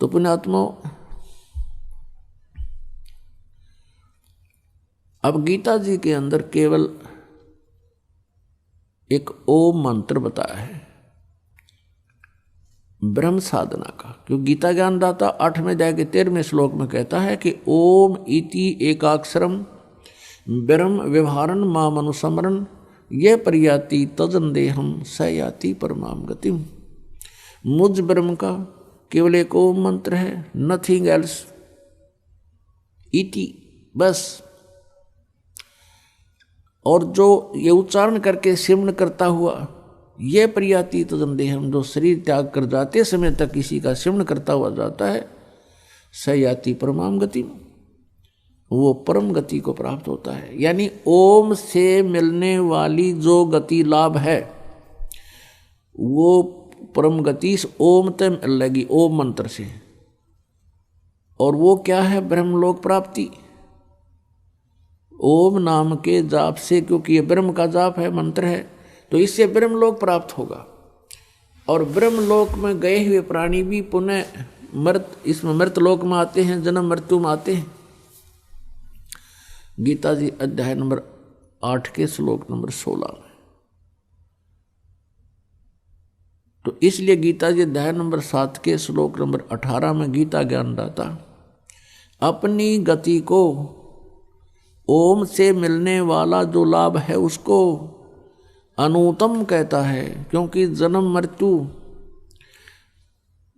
तो पुण्यात्मा, अब गीता जी के अंदर केवल एक ओम मंत्र बताया है ब्रह्म साधना का, क्योंकि गीता ज्ञानदाता 8वें अध्याय के 13वें श्लोक में कहता है कि ओम इति एकाक्षरम ब्रह्म व्यवहारन माम अनुसमरन ये प्रयाति तजन देहम स याति परमाम गतिम। मुझ ब्रह्म का केवल एक ओम मंत्र है, नथिंग एल्स, इति बस। और जो ये उच्चारण करके सिमरण करता हुआ ये प्रयाति तजन देहम, जो शरीर त्याग कर जाते समय तक किसी का सिमरण करता हुआ जाता है, स याति परमाम गति, वो परम गति को प्राप्त होता है। यानी ओम से मिलने वाली जो गति लाभ है वो परम गति इस ओम तय मिल लगी, ओम मंत्र से। और वो क्या है? ब्रह्मलोक प्राप्ति ओम नाम के जाप से, क्योंकि ये ब्रह्म का जाप है, मंत्र है, तो इससे ब्रह्मलोक प्राप्त होगा। और ब्रह्मलोक में गए हुए प्राणी भी पुनः इसमें मृतलोक में आते हैं, जन्म मृत्यु में आते हैं। गीता जी अध्याय नंबर 8 के श्लोक नंबर 16 में। तो इसलिए गीता जी अध्याय नंबर 7 के श्लोक नंबर 18 में गीता ज्ञानदाता अपनी गति को ओम से मिलने वाला जो लाभ है उसको अनुत्तम कहता है, क्योंकि जन्म मृत्यु,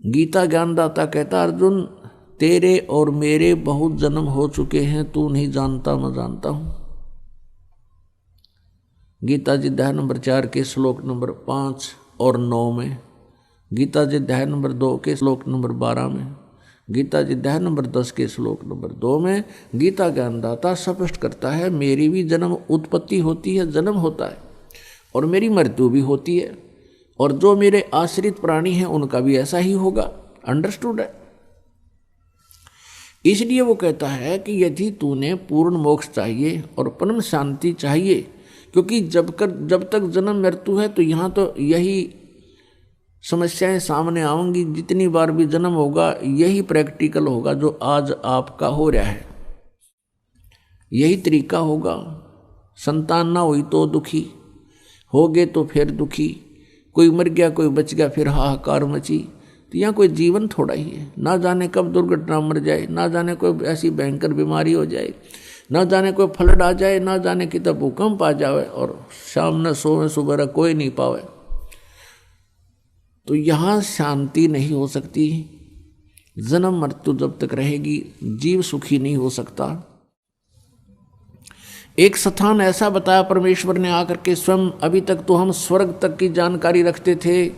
गीता ज्ञानदाता कहता अर्जुन तेरे और मेरे बहुत जन्म हो चुके हैं, तू नहीं जानता मैं जानता हूं। गीता जी अध्याय नंबर 4 के श्लोक नंबर 5 और 9 में, गीता जी अध्याय नंबर 2 के श्लोक नंबर 12 में, गीता जी अध्याय नंबर 10 के श्लोक नंबर 2 में गीता ज्ञानदाता स्पष्ट करता है मेरी भी जन्म उत्पत्ति होती है, जन्म होता है, और मेरी मृत्यु भी होती है, और जो मेरे आश्रित प्राणी हैं उनका भी ऐसा ही होगा। अंडरस्टूड है? इसलिए वो कहता है कि यदि तूने पूर्ण मोक्ष चाहिए और परम शांति चाहिए, क्योंकि जब तक जन्म मृत्यु है तो यहाँ तो यही समस्याएं सामने आएंगी, जितनी बार भी जन्म होगा यही प्रैक्टिकल होगा जो आज आपका हो रहा है, यही तरीका होगा। संतान ना हुई तो दुखी, हो गए तो फिर दुखी, कोई मर गया कोई बच गया फिर हाहाकार मची। तो यहाँ कोई जीवन थोड़ा ही है, ना जाने कब दुर्घटना मर जाए, ना जाने कोई ऐसी भयंकर बीमारी हो जाए, ना जाने कोई फ्लड आ जाए, ना जाने कितना भूकंप आ जाए और शाम न सोवे सुबह कोई नहीं पावे। तो यहाँ शांति नहीं हो सकती, जन्म मृत्यु जब तक रहेगी जीव सुखी नहीं हो सकता। एक स्थान ऐसा बताया परमेश्वर ने आकर के स्वयं, अभी तक तो हम स्वर्ग तक की जानकारी रखते थे,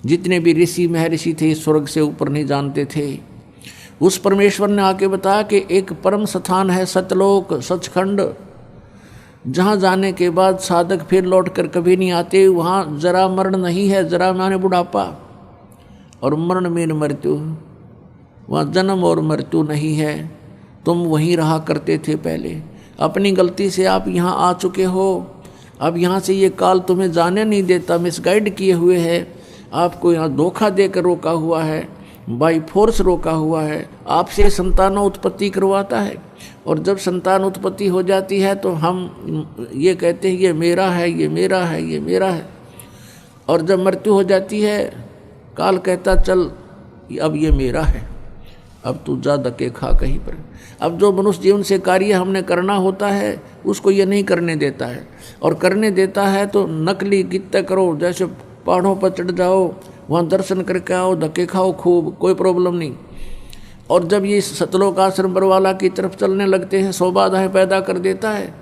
जितने भी ऋषि महर्षि थे स्वर्ग से ऊपर नहीं जानते थे। उस परमेश्वर ने आके बताया कि एक परम स्थान है सतलोक, सचखंड, जहाँ जाने के बाद साधक फिर लौट कर कभी नहीं आते। वहाँ जरा मरण नहीं है, जरा माने बुढ़ापा, और मरण में मृत्यु, वहाँ जन्म और मृत्यु नहीं है। तुम वहीं रहा करते थे पहले, अपनी गलती से आप यहाँ आ चुके हो। अब यहाँ से ये काल तुम्हें जाने नहीं देता, मिसगाइड किए हुए है, आपको यहाँ धोखा देकर रोका हुआ है, बाई फोर्स रोका हुआ है, आपसे संतान उत्पत्ति करवाता है। और जब संतान उत्पत्ति हो जाती है तो हम ये कहते हैं ये मेरा है, ये मेरा है, ये मेरा है। और जब मृत्यु हो जाती है काल कहता चल अब ये मेरा है, अब तू जा धक्के खा कहीं पर। अब जो मनुष्य जीवन से कार्य हमने करना होता है उसको ये नहीं करने देता है, और करने देता है तो नकली कितना करो, जैसे पहाड़ों पर चढ़ जाओ, वहाँ दर्शन करके आओ, धक्के खाओ खूब, कोई प्रॉब्लम नहीं। और जब ये सतलोक आश्रम बरवाला की तरफ चलने लगते हैं 100 बाधाएं पैदा कर देता है,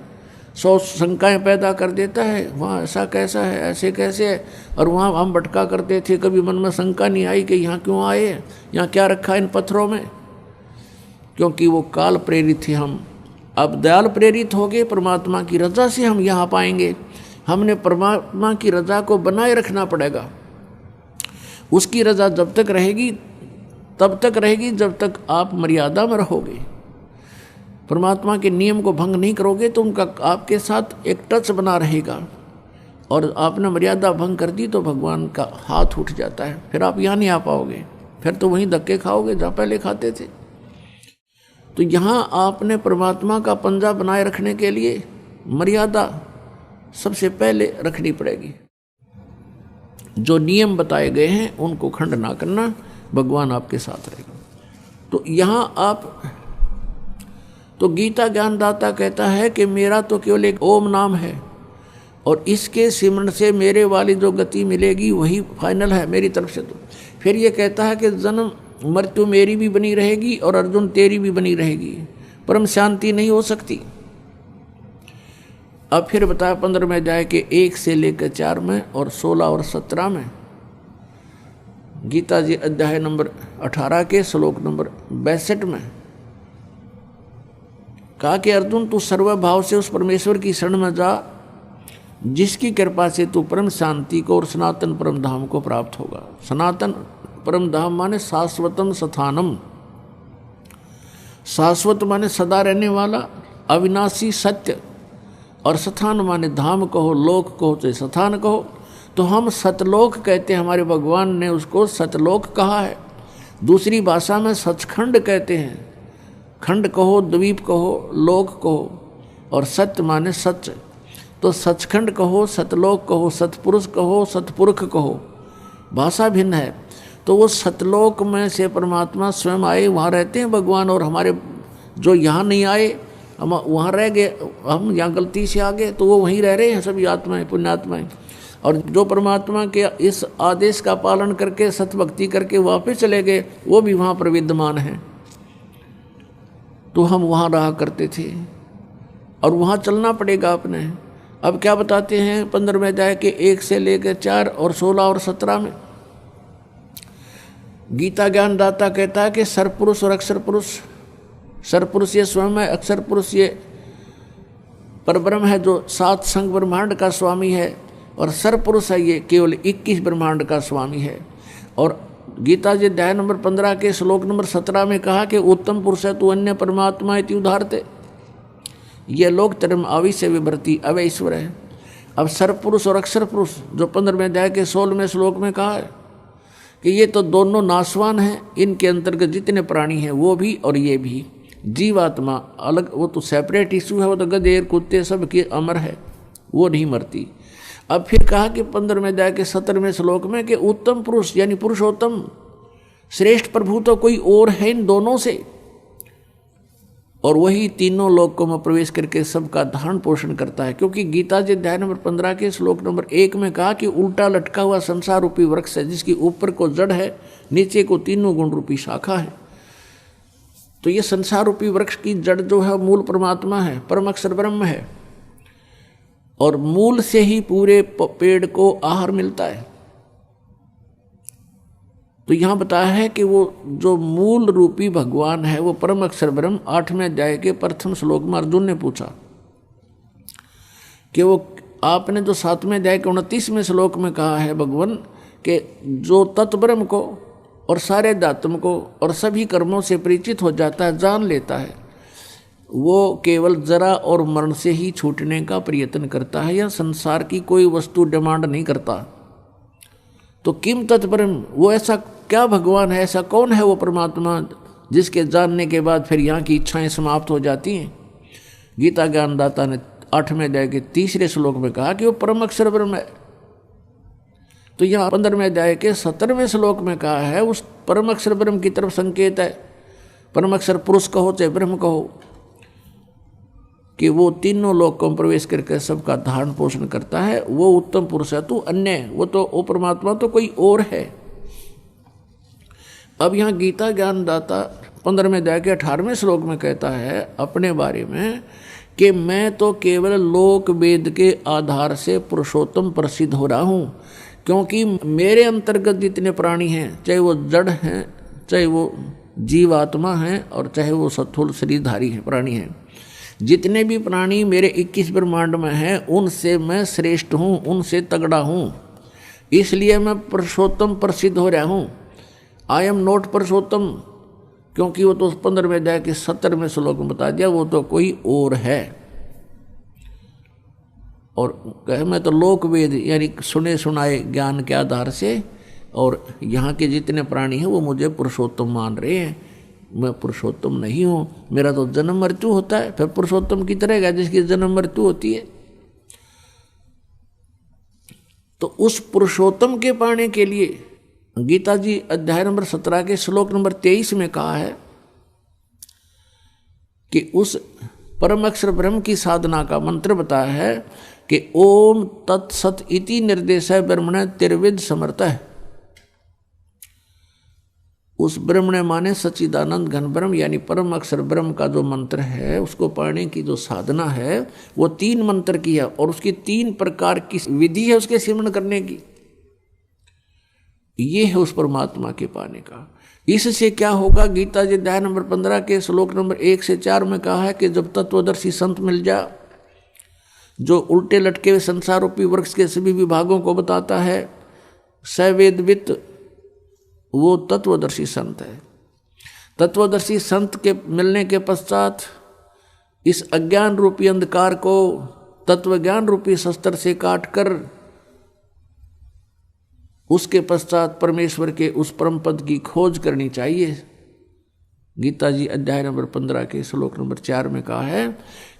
100 शंकाएं पैदा कर देता है, वहाँ ऐसा कैसा है, ऐसे कैसे है। और वहाँ हम भटका करते थे, कभी मन में शंका नहीं आई कि यहाँ क्यों आए, यहाँ क्या रखा है इन पत्थरों में, क्योंकि वो काल प्रेरित थे हम। अब दयाल प्रेरित हो गए, परमात्मा की रजा से हम यहाँ पाएंगे। हमने परमात्मा की रजा को बनाए रखना पड़ेगा। उसकी रजा जब तक रहेगी तब तक रहेगी जब तक आप मर्यादा में रहोगे, परमात्मा के नियम को भंग नहीं करोगे तो उनका आपके साथ एक टच बना रहेगा। और आपने मर्यादा भंग कर दी तो भगवान का हाथ उठ जाता है, फिर आप यहाँ नहीं आ पाओगे। फिर तो वहीं धक्के खाओगे जहाँ पहले खाते थे। तो यहाँ आपने परमात्मा का पंजा बनाए रखने के लिए मर्यादा सबसे पहले रखनी पड़ेगी। जो नियम बताए गए हैं उनको खंड ना करना, भगवान आपके साथ रहेगा। तो यहाँ आप तो गीता ज्ञानदाता कहता है कि मेरा तो केवल एक ओम नाम है और इसके सिमरण से मेरे वाली जो गति मिलेगी वही फाइनल है मेरी तरफ से। तो फिर ये कहता है कि जन्म मृत्यु मेरी भी बनी रहेगी और अर्जुन तेरी भी बनी रहेगी, परम शांति नहीं हो सकती। अब फिर बताया 15 में जाए कि 1 से लेकर 4 में और 16 और 17 में गीता जी अध्याय नंबर 18 के श्लोक नंबर 62 में कहा कि अर्जुन तू सर्वभाव से उस परमेश्वर की शरण में जा जिसकी कृपा से तू परम शांति को और सनातन परम धाम को प्राप्त होगा। सनातन परम धाम माने शाश्वतम स्थानम, शाश्वत माने सदा रहने वाला अविनाशी सत्य, और स्थान माने धाम कहो, लोक कहो चाहे स्थान कहो। तो हम सतलोक कहते हैं, हमारे भगवान ने उसको सतलोक कहा है। दूसरी भाषा में सचखंड कहते हैं, खंड कहो, द्वीप कहो, लोक कहो, और सत्य माने सच। तो सचखंड कहो, सतलोक कहो, सतपुरुष कहो, सतपुरख कहो, भाषा भिन्न है। तो वो सतलोक में से परमात्मा स्वयं आए, वहाँ रहते हैं भगवान, और हमारे जो यहाँ नहीं आए हम वहाँ रह गए, हम यहाँ गलती से आ गए, तो वो वहीं रह रहे हैं सभी आत्माएं, पुण्यात्माएं। और जो परमात्मा के इस आदेश का पालन करके सतभक्ति करके वापस चले गए, वो भी वहाँ पर विद्यमान हैं। तो हम वहाँ रहा करते थे और वहाँ चलना पड़ेगा अपने। अब क्या बताते हैं 15 में जाए कि 1 से लेकर 4 और 16 और 17 में गीता ज्ञानदाता कहता है कि सरपुरुष और अक्षर पुरुष, सरपुरुष ये स्वयं है, अक्षर पुरुष ये परब्रह्म है जो 7 संग ब्रह्मांड का स्वामी है, और सरपुरुष है ये केवल 21 ब्रह्मांड का स्वामी है। और गीता जी अध्याय नंबर 15 के श्लोक नंबर 17 में कहा कि उत्तम पुरुष है तू अन्य परमात्मा इति उदाहरते, ये लोक धर्म आविश्य विभर्ति अवय ईश्वर है। अब सरपुरुष और अक्षर पुरुष जो 15वें अध्याय के 16वें श्लोक में कहा है कि ये तो दोनों नाशवान हैं, इनके अंतर्गत जितने प्राणी हैं वो भी और ये भी। जीवात्मा अलग, वो तो सेपरेट इशू है, वो तो गधे कुत्ते सब के अमर है, वो नहीं मरती। अब फिर कहा कि 15वें अध्याय के 17वें श्लोक में कि उत्तम पुरुष यानी पुरुषोत्तम श्रेष्ठ प्रभु तो कोई और है इन दोनों से, और वही तीनों लोकों में प्रवेश करके सबका धारण पोषण करता है। क्योंकि गीता जी अध्याय नंबर 15 के श्लोक नंबर 1 में कहा कि उल्टा लटका हुआ संसार रूपी वृक्ष है जिसकी ऊपर को जड़ है, नीचे को तीनों गुण रूपी शाखा है। तो ये संसार रूपी वृक्ष की जड़ जो है मूल परमात्मा है, परम अक्षर ब्रह्म है, और मूल से ही पूरे पेड़ को आहार मिलता है। तो यहाँ बताया है कि वो जो मूल रूपी भगवान है वो परम अक्षर ब्रह्म। 8वें अध्याय के प्रथम श्लोक में अर्जुन ने पूछा कि वो आपने जो 7वें अध्याय के 29वें श्लोक में कहा है भगवान कि जो तत्ब्रह्म को और सारे अध्यात्म को और सभी कर्मों से परिचित हो जाता है, जान लेता है, वो केवल जरा और मरण से ही छूटने का प्रयत्न करता है, या संसार की कोई वस्तु डिमांड नहीं करता। तो किम तत्ब्रह्म, वो ऐसा क्या भगवान है, ऐसा कौन है वो परमात्मा जिसके जानने के बाद फिर यहाँ की इच्छाएं समाप्त हो जाती हैं। गीता ज्ञानदाता ने 8वें अध्याय के 3रे श्लोक में कहा कि वो परम अक्षर ब्रह्म है। तो यहाँ 15वें अध्याय के 17वें श्लोक में कहा है उस परम अक्षर ब्रह्म की तरफ संकेत है। परम अक्षर पुरुष कहो चाहे ब्रह्म कहो, कि वो तीनों लोकों में प्रवेश करके सबका धारण पोषण करता है, वो उत्तम पुरुष है। तू अन्य, वो तो वो परमात्मा तो कोई और है। अब यहाँ गीता ज्ञानदाता 15वें अध्याय के 18वें श्लोक में कहता है अपने बारे में कि मैं तो केवल लोक वेद के आधार से पुरुषोत्तम प्रसिद्ध हो रहा हूँ, क्योंकि मेरे अंतर्गत जितने प्राणी हैं, चाहे वो जड़ हैं, चाहे वो जीवात्मा हैं, और चाहे वो स्थूल शरीरधारी हैं प्राणी हैं, जितने भी प्राणी मेरे 21 ब्रह्मांड में हैं उनसे मैं श्रेष्ठ हूँ, उनसे तगड़ा हूँ, इसलिए मैं पुरुषोत्तम प्रसिद्ध हो रहा हूँ। आई एम नॉट पुरुषोत्तम, क्योंकि वो तो 15वें अध्याय के 70वें श्लोक में बता दिया वो तो कोई और है। और कहे मैं तो लोक वेद यानी सुने सुनाए ज्ञान के आधार से और यहाँ के जितने प्राणी हैं वो मुझे पुरुषोत्तम मान रहे हैं। मैं पुरुषोत्तम नहीं हूँ, मेरा तो जन्म मृत्यु होता है। फिर पुरुषोत्तम की तरह जिसकी जन्म मृत्यु होती है। तो उस पुरुषोत्तम के पाने के लिए गीता जी अध्याय नंबर 17 के श्लोक नंबर 23 में कहा है कि उस परम अक्षर ब्रह्म की साधना का मंत्र बताया है कि ओम तत्सत इति निर्देश ब्रह्मण त्रिविद समर्थ है। उस ब्रह्मण माने सच्चिदानंद घन ब्रह्म यानी परम अक्षर ब्रह्म का जो मंत्र है उसको पाने की जो साधना है वो 3 मंत्र की है और उसकी 3 प्रकार की विधि है उसके सिमरण करने की। ये है उस परमात्मा के पाने का। इससे क्या होगा? गीता जी अध्याय नंबर 15 के श्लोक नंबर 1 से 4 में कहा है कि जब तत्वदर्शी संत मिल जा जो उल्टे लटके हुए संसार रूपी वृक्ष के सभी विभागों को बताता है, सवेदवित, वो तत्वदर्शी संत है। तत्वदर्शी संत के मिलने के पश्चात इस अज्ञान रूपी अंधकार को तत्वज्ञान रूपी शस्त्र से काटकर उसके पश्चात परमेश्वर के उस परम पद की खोज करनी चाहिए। गीता जी अध्याय नंबर 15 के श्लोक नंबर 4 में कहा है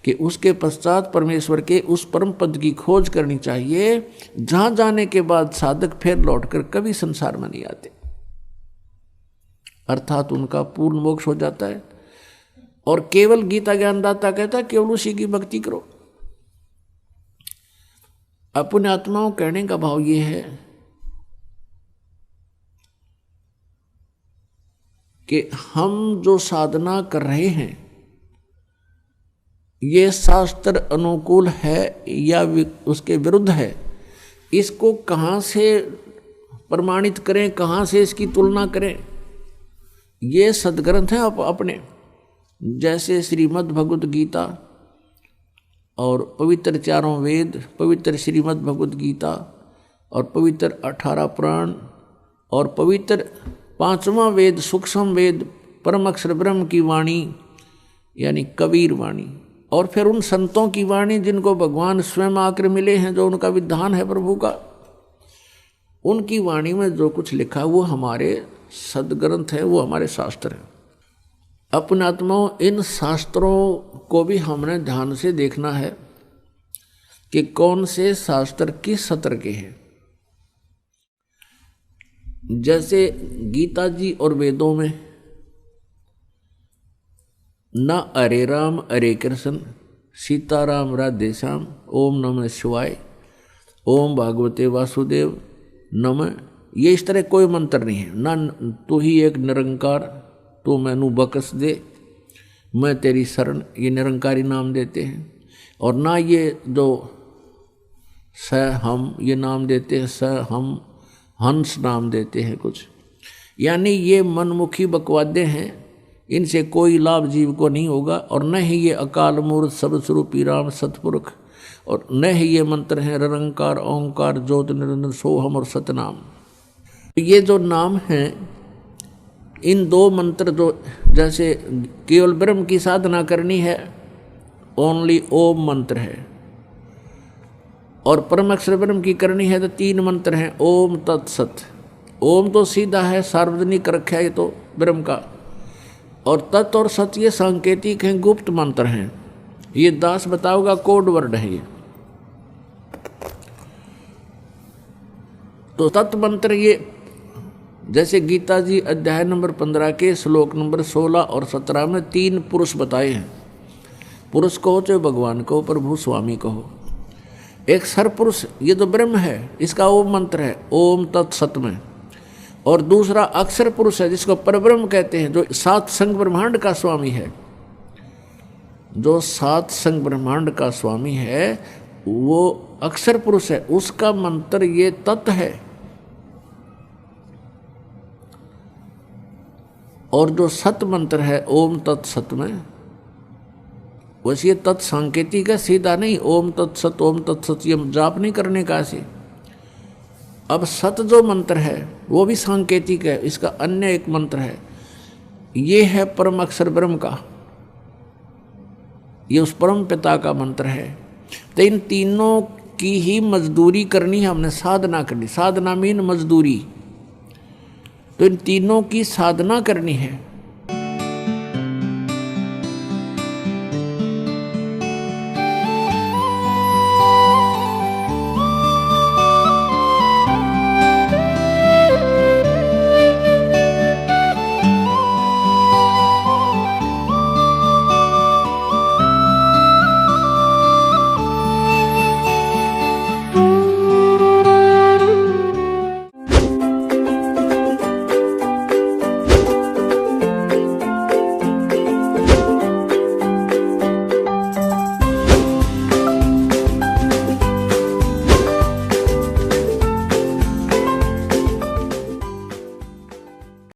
कि उसके पश्चात परमेश्वर के उस परम पद की खोज करनी चाहिए जहां जाने के बाद साधक फिर लौटकर कभी संसार में नहीं आते, अर्थात उनका पूर्ण मोक्ष हो जाता है। और केवल गीता ज्ञानदाता कहता है केवल उसी की भक्ति करो। अपने आत्माओं कहने का भाव ये है कि हम जो साधना कर रहे हैं ये शास्त्र अनुकूल है या उसके विरुद्ध है, इसको कहाँ से प्रमाणित करें, कहाँ से इसकी तुलना करें। ये सदग्रंथ हैं अपने, जैसे श्रीमद् भगवद गीता और पवित्र 4 वेद, पवित्र श्रीमद् भगवद गीता और पवित्र 18 पुराण और पवित्र 5वां वेद सूक्ष्म वेद परम अक्षर ब्रह्म की वाणी यानी कबीर वाणी, और फिर उन संतों की वाणी जिनको भगवान स्वयं आकर मिले हैं, जो उनका विधान है प्रभु का, उनकी वाणी में जो कुछ लिखा है वो हमारे सदग्रंथ है, वो हमारे शास्त्र हैं। अपने आत्माओं इन शास्त्रों को भी हमने ध्यान से देखना है कि कौन से शास्त्र किस सत्र के हैं। जैसे गीता जी और वेदों में न हरे राम हरे कृष्ण सीताराम राधे श्याम ओम नमः शिवाय ओम भागवते वासुदेव नमः, ये इस तरह कोई मंत्र नहीं है। ना तू ही एक निरंकार, तू मैनू बकस दे, मैं तेरी शरण, ये निरंकारी नाम देते हैं। और ना ये जो स हम ये नाम देते हैं, स हम हंस नाम देते हैं कुछ, यानी ये मनमुखी बकवादे हैं, इनसे कोई लाभ जीव को नहीं होगा। और न ही ये अकाल मूर्त सब स्वरूपी राम सतपुरुष, और न ही ये मंत्र हैं निरंकार ओंकार ज्योत निरंजन सोहम और सतनाम। ये जो नाम हैं, इन 2 मंत्र जो जैसे केवल ब्रह्म की साधना करनी है ओनली ओम मंत्र है, और परम अक्षर ब्रह्म की करनी है तो 3 मंत्र हैं ओम तत्सत। ओम तो सीधा है, सार्वजनिक रखा है ये तो ब्रह्म का, और तत् और सत ये सांकेतिक हैं, गुप्त मंत्र हैं। ये दास बताओगा कोड वर्ड है ये। तो तत् मंत्र ये जैसे गीता जी अध्याय नंबर 15 के श्लोक नंबर 16 और 17 में 3 पुरुष बताए हैं। पुरुष कहो चाहे भगवान कहो, प्रभु स्वामी कहो। एक सरपुरुष ये तो ब्रह्म है, इसका ओम मंत्र है ओम तत्सत में, और दूसरा अक्षर पुरुष है जिसको परब्रह्म कहते हैं, जो 7 संग ब्रह्मांड का स्वामी है। जो 7 संग ब्रह्मांड का स्वामी है वो अक्षर पुरुष है, उसका मंत्र ये तत् है। और जो सत मंत्र है ओम तत्सत में, वैसे ये तत् सांकेतिक है, सीधा नहीं ओम तत्सत ओम तत्सत ये जाप नहीं करने का ऐसे। अब सत जो मंत्र है वो भी सांकेतिक है, इसका अन्य एक मंत्र है, ये है परम अक्षर ब्रह्म का, ये उस परम पिता का मंत्र है। तो इन तीनों की ही मजदूरी करनी है हमने, साधना करनी। साधना मीन मजदूरी, तो इन तीनों की साधना करनी है।